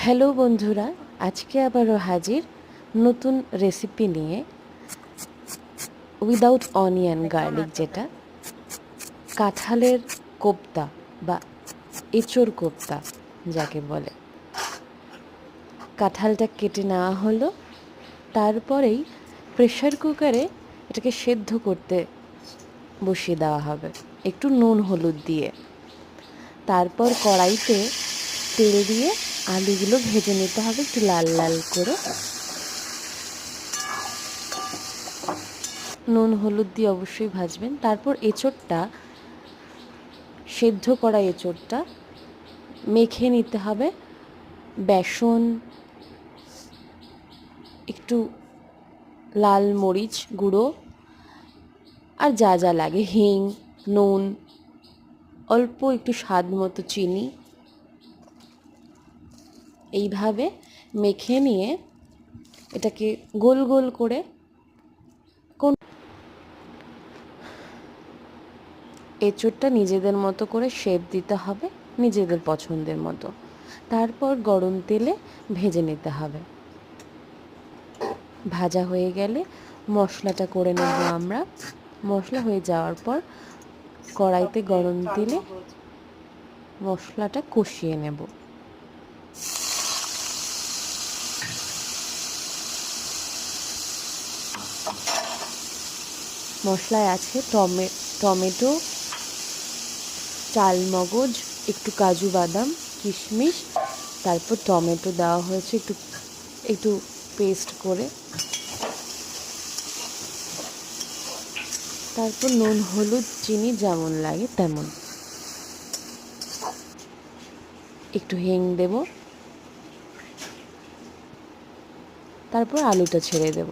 Hello বন্ধুরা, আজকে আবারও হাজির নতুন রেসিপি নিয়ে। উইদাউট অনিয়ন গার্লিক, যেটা কাঁঠালের কোপ্তা বা এঁচোড় কোপ্তা যাকে বলে। কাঁঠালটা কেটে নেওয়া হলো, তারপরেই প্রেশার কুকারে এটাকে সেদ্ধ করতে বসিয়ে দেওয়া হবে একটু নুন হলুদ দিয়ে। তারপর কড়াইতে তেল দিয়ে আলুগুলো ভেজে নিতে হবে একটু লাল লাল করে। নুন হলুদ দিয়ে অবশ্যই ভাজবেন। তারপর এঁচোড়টা, সেদ্ধ করা এঁচোড়টা মেখে নিতে হবে বেসন, একটু লাল মরিচ গুঁড়ো, আর যা যা লাগে, হিং, নুন, অল্প একটু স্বাদ মতো চিনি, এইভাবে মেখে নিয়ে এটাকে গোল গোল করে এঁচোড়টা নিজেদের মতো করে শেপ দিতে হবে, নিজেদের পছন্দের মতো। তারপর গরম তেলে ভেজে নিতে হবে। ভাজা হয়ে গেলে মশলাটা করে নেব আমরা। মশলা হয়ে যাওয়ার পর কড়াইতে গরম তেলে মশলাটা কষিয়ে নেব। মশলায় আছে টমেটো, চালমগজ, একটু কাজু বাদাম, কিশমিশ, তারপর টমেটো দেওয়া হয়েছে একটু একটু পেস্ট করে। তারপর নুন হলুদ চিনি যেমন লাগে তেমন, একটু হিং দেব। তারপর আলুটা ছেড়ে দেব।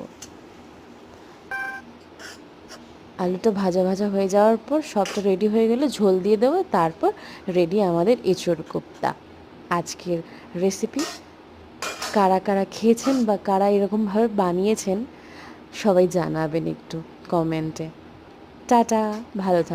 আলুটা ভাজা ভাজা হয়ে যাওয়ার পর সবটা রেডি হয়ে গেলে ঝোল দিয়ে দেবো। তারপর রেডি আমাদের এঁচোড় কোপ্তা। আজকের রেসিপি কারা কারা খেয়েছেন বা কারা এরকমভাবে বানিয়েছেন সবাই জানাবেন একটু কমেন্টে। টাটা, ভালো থাকবেন।